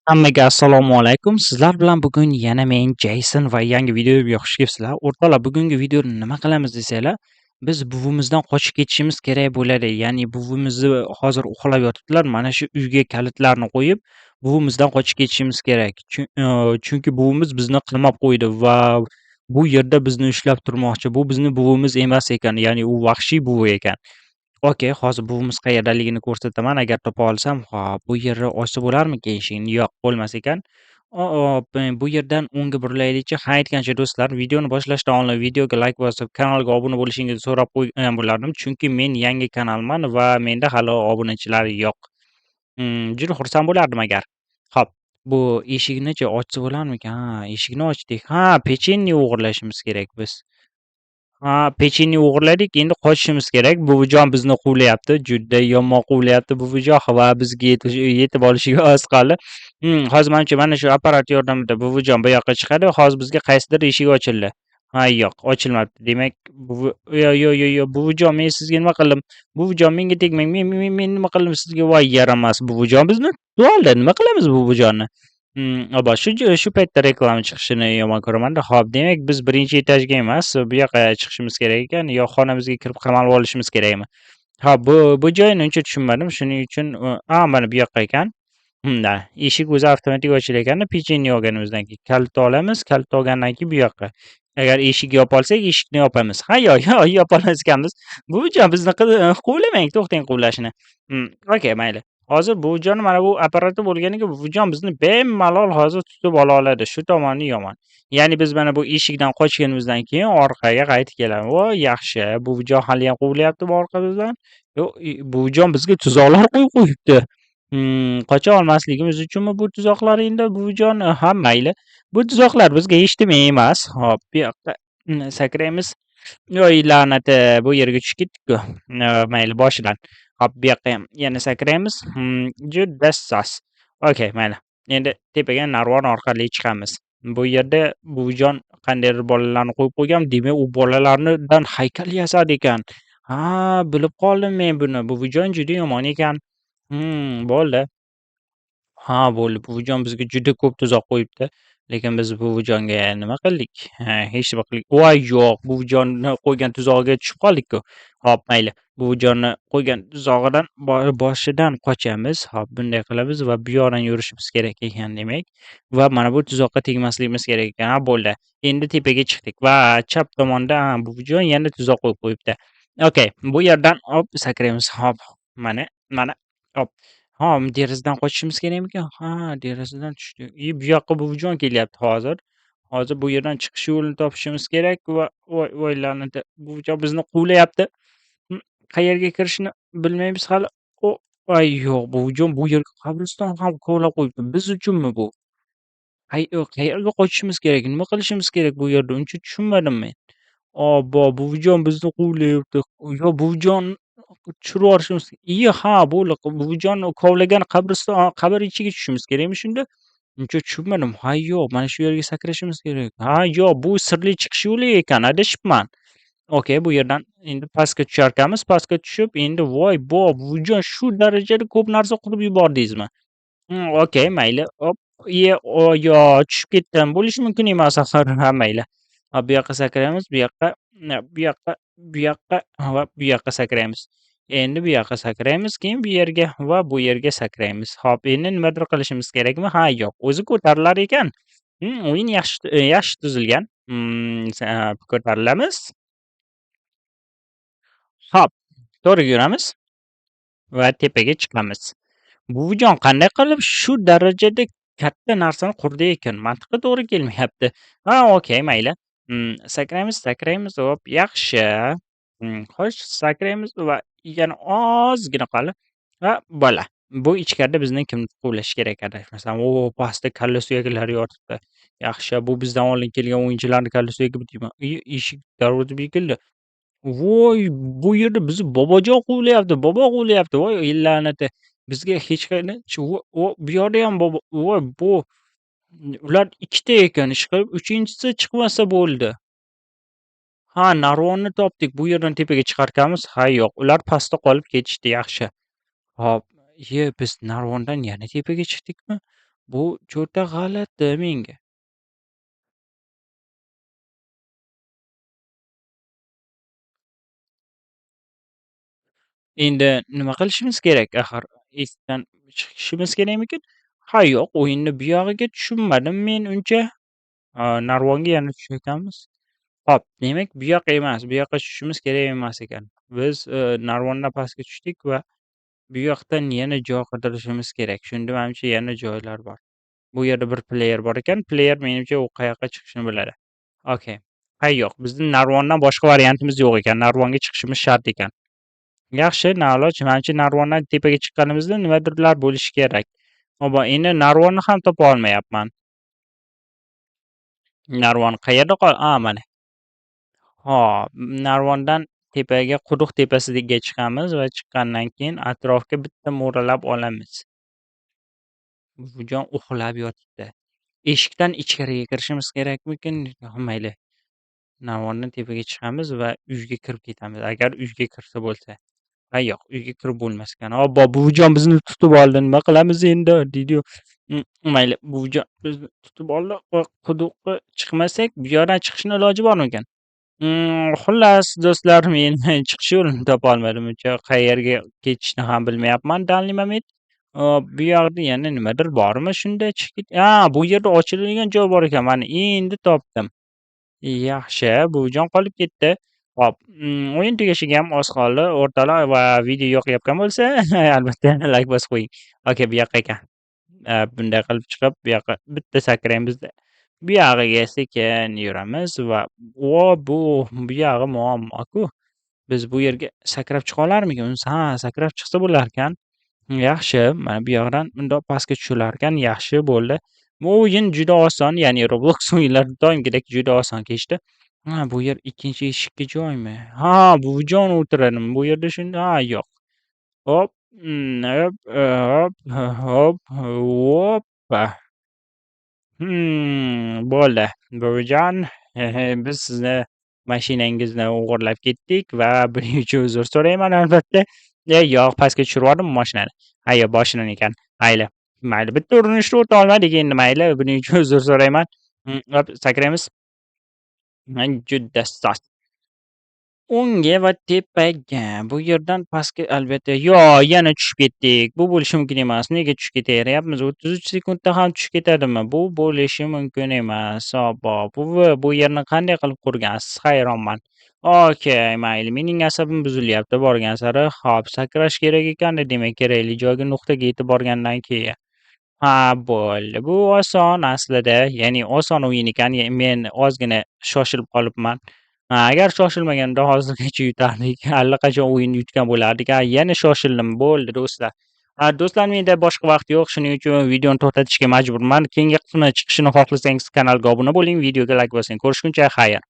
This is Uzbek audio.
Hammaga assalomu alaykum. Sizlar bilan bugun yana men Jason va yangi videoga xush kelibsizlar. O'rtoqlar, bugungi videoda nima qilamiz desanglar, biz buvimizdan qochib ketishimiz kerak bo'ladi. Ya'ni buvimizni hozir uxlab yotibdilar. Mana shu uyga kalitlarni qo'yib, buvimizdan qochib ketishimiz kerak. Chunki buvimiz bizni qamab qo'ydi va bu yerda bizni ushlab turmoqchi. Bu bizni buvimiz emas ekan, ya'ni u vahshiy buvi ekan. Okay, hozir buvimiz qayerdaligini ko'rsataman agar topa olsam. Hop, bu yerni ochsa bo'larmikan eshigini? Yo'q, bo'lmas ekan. Hop, bu yerdan o'ngga burilaylikchi. Ha, aytgancha do'stlar, videoni boshlashdan oldin videoga like bosib, kanalga obuna bo'lishingizni so'rab qo'ygan bo'lardim, chunki men yangi kanalman va menda hali obunachilar yo'q. Juda xursand bo'lardim agar. Hop, bu eshikni-chi ochsa bo'larmikan? Ha, eshikni ochdik. Ha, pechenye o'g'irlashimiz kerak biz. Ha, pechenye o'g'irladik, endi qochishimiz kerak. Buvijon bizni quvlayapti, juda yomon quvlayapti buvijon va bizga yetib olishiga oz qoldi. Hozir menimcha mana shu apparat yordamida buvijon bu yoqqa chiqadi. Hozir bizga qaysidir eshik ochildi. Ha, yo'q, ochilmabdi. Demak, yo, buvijon, men sizga nima qildim? Buvijon, menga tegmang. Men nima qildim sizga? Voy, yaramas buvijon, bizni tutib oldi. Nima qilamiz buvijonni? Obbo, shu paytda reklama chiqishini yomon ko'raman-da. Xo'p, demak biz birinchi etajga emas, bu yoqqa chiqishimiz kerak ekan yo xonamizga kirib qamalib olishimiz kerakmi? Ho'p, bu joyini uncha tushunmadim. Shuning uchun mana bu yoqqa ekan. Da, eshik o'zi avtomatik ochilar ekanda pechenye olganimizdan keyin. Kalitni olamiz, kalitni olgandan keyin bu yoqqa. Agar eshikni yopa olsak, eshikni yopamiz. Ha, yo'q, yopolmas ekanmiz. Buvijon, bizni quvlamang, to'xtang quvlashni. Okay, mayli. Hozir buvijon mana bu apparati bo'lganiga buvijon bizni bemalol hozir tutib ola oladi. Shu tomoni yomon. Ya'ni biz mana bu eshikdan qochganimizdan keyin orqaga qaytib kelamiz. Voy, yaxshi. Buvijon haliyam quvlayaptimi orqamizdan? Yo'q, buvijon bizga tuzoqlar qo'yib qo'yibdi. Qocha olmasligimiz uchunmi bu tuzoqlar endi buvijon? Ha, mayli. Bu tuzoqlar bizga hech nima emas. Hop, bu yoqqa sakraymiz. Voy, la'nati, bu yerga tushib ketdik-ku. Mayli, boshidan. Hop, bu yoqqa ham yana sakraymiz. Juda soz. Okay, mayli. Endi tepaga narvon orqali chiqamiz. Bu yerda buvijon qandaydir bolalarni qo'yib qo'ygan. Demak, u bolalardan haykal yasadi ekan. Ha, bilib qoldim men buni. Buvijon juda yomon ekan. Bo'ldi. Ha, bo'ldi. Buvijon bizga juda ko'p tuzoq qo'yibdi. Lekin biz buvijonga nima qildik? Ha, hech nima qildik. Voy, yo'q, buvijonni qo'ygan tuzog'iga tushib qoldik-ku. Hop, mayli. Buvijonni qo'ygan tuzog'idan boshidan qochamiz. Hop, bunday qilamiz va bu yoqdan yurishimiz kerak ekan demak. Va mana bu tuzoqqa tegmasligimiz kerak ekan. Ha, bo'ldi. Endi tepaga chiqdik va chap tomonda buvijon yana tuzoq qo'yib qo'yibdi. Okay, bu yerdan hop sakraymiz. Hop, mana. Hop. Ha, derazadan qochishimiz kerakmikan? Ha, derazadan tushdik. Bu yoqqa buvijon kelyapti hozir. Hozir bu yerdan chiqish yo'lini topishimiz kerak va voy la'nati, buvijon bizni quvlayapti. Hm, Qayerga kirishni bilmaymiz hali. Voy, yo'q, buvijon bu yerga qabriston ham kovlab qo'yibdi. Biz uchunmi bu? Qayerga qochishimiz kerak? Nima qilishimiz kerak bu yerda? Uncha tushunmadim men. Obbo, buvijon bizni quvlayapti. Yo, buvijon tushirib yuborishimiz ha, bo'ldi. Buvijon kovlagan qabr ichiga tushishimiz kerakmi shunda? Uncha tushunmadim. Ha, yo'q, mana shu yerga sakrashimiz kerak. Ha, yo'q, bu sirli chiqish yo'li ekan, adashibman. Okay, bu yerdan endi pastga tusharkanmiz. Pastga tushib, endi voy buvijon shu darajada ko'p narsa qilib yubordingizmi? Okay, mayli. Hop, yo, tushib ketdim. Bo'lishi mumkin emas axir. Ha, mayli. Hop, bu yoqqa sakraymiz, bu yoqqa, bu yoqqa va bu yoqqa sakraymiz. Endi bu yoqqa sakraymiz, keyin bu yerga va bu yerga sakraymiz. Hop, endi nimadir qilishimiz kerakmi? Ha, yo'q, o'zi ko'tarilar ekan. O'yin yaxshi tuzilgan. Ko'tarilamiz. Hop, to'g'riga yuramiz va tepaga chiqamiz. Buvijon qanday qilib shu darajada katta narsani qurdi ekan? Mantiqqa to'g'ri kelmayapti. Ha, okay, mayli. Sakraymiz, hop, yaxshi. Xo'sh, sakraymiz va yana ozgina qoldi va bola. Bu ichkarida bizni kim quvlashi kerak adashmasam. Pastda kalla suyaklari yotibdi. Yaxshi, bu bizdan oldin kelgan o'yinchilarni kalla suyagi deyman. Eshik darvoza bekildi. Voy, bu yerda bizni bobojon quvlayapti, bobo quvlayapti. Voy, la'nati. Bizga hech qanday bu yerda ham bobo. Voy, ular ikkita ekan, ishqilib, uchinchisi chiqmasa bo'ldi. Ha, narvonni topdik. Bu yerdan tepaga chiqarkanmiz. Ha, yo'q, ular pastda qolib ketishdi. Yaxshi. Hop, biz narvondan yana tepaga chiqdikmi? Bu juda g'alati menga. Endi nima qilishimiz kerak axir? Esdan chiqishimiz kerakmikin? Ha, yo'q, o'yinni buyog'iga tushunmadim men uncha. Narvonga yana tushyapmiz. Hop, demak bu yoq emas, bu yoqqa tushishimiz kerak emas ekan. Biz, narvondan pastga tushdik va bu yoqdan yana joy qidirishimiz kerak. Shunda manimcha yana joylar bor. Bu yerda bir player bor ekan. Player menimcha u qayoqqa chiqishini biladi. Okay. Ha, yo'q, bizning narvondan boshqa variantimiz yo'q ekan. Narvonga chiqishimiz shart ekan. Yaxshi, nailoj. Manimcha narvondan tepaga chiqqanimizda nimadirlar bo'lishi kerak. Ho'p, endi narvonni ham topa olmayapman. Narvon qayerda mana. Hop, narvondan tepaga quduq tepasiga chiqamiz va chiqqandan keyin atrofga bitta mo'ralab olamiz. Buvijon uxlab yotibdi. Eshikdan ichkariga kirishimiz kerakmikin? Mayli. Narvondan tepaga chiqamiz va uyga kirib ketamiz. Agar uyga kirsa bo'lsa. Ha, yo'q, uyga kirib bo'lmas ekan. Obbo, buvijon bizni tutib oldi. Nima qilamiz endi? Deydi-yu. Mayli, buvijon bizni tutib oldi. Quduqqa chiqmasak, bu yoqdan chiqishning iloji bormikan? Xullas do'stlar, men chiqish yo'lini topolmadim. Uncha qayerga ketishni ham bilmayapman данный момент. Bu yoqda yana nimadir bormi? Shunda chiqib bu yerda ochiladigan joy bor ekan. Mana endi topdim. Yaxshi, buvijon qolib ketdi. Hop, o'yin tugashiga ham oz qoldi. O'rtoqlar va video yoqayotgan bo'lsa, albatta layk bosib qo'ying. Okay, bu yoqqa ekan. Bunday qilib chiqib, bu yoqqa bitta sakraymizda. Bu yog'iga sekin yuramiz va bu yog'i muammo-ku. Biz bu yerga sakrab chiqa olarmikan? Unisi sakrab chiqsa bo'larkan. Yaxshi, mana bu yoqdan bundoq pastga tushilarkan. Yaxshi bo'ldi. Bu o'yin juda oson, ya'ni Roblox o'yinlari doimgidek juda oson kechdi. Bu yer ikkinchi eshikka joymi? Buvijon o'tiradimi? Bu yerda shunda yo'q. Hop, hop, hop, hop, hoppa. Bo'ldi. Buvijon, biz sizni mashinangizni o'g'irlab ketdik va buning uchun uzr so'rayman albatta. Yo'q, pastga tushirvordim mashinani. Yo'q, boshidan ekan. Mayli, mayli. Bitta urinishda o'ta olmadik endi mayli. Buning uchun uzr so'rayman. Hop, sakraymiz. Juda soz. O'ngga va tepaga. Bu yerdan pastga albatta yana tushib ketdik. Bu bo'lishi mumkin emas. Nega tushib ketaveryapmiz? 33 sekundda ham tushib ketadimi? Bu bo'lishi mumkin emas. Obbo, bu yerni qanday qilib qurgansiz? Hayronman. Okay, mayli. Mening asabim buzilyapti borgan sari. Hop, sakrash kerak ekan, demak kerakli joyga nuqtaga yetib borgandan keyin. Bo'ldi. Bu oson aslida, ya'ni oson o'yin ekan. Men ozgina shoshilib qolibman. Agar shoshilmaganida hozirgacha yutardik. Allaqachon o'yinni yutgan bo'lardik. Yana shoshildim. Bo'ldi do'stlar. Do'stlar, menda boshqa vaqt yo'q. Shuning uchun videoni to'xtatishga majburman. Keyingi qismi chiqishini xohlasangiz kanalga obuna bo'ling, videoga layk bosing. Ko'rishguncha xayr.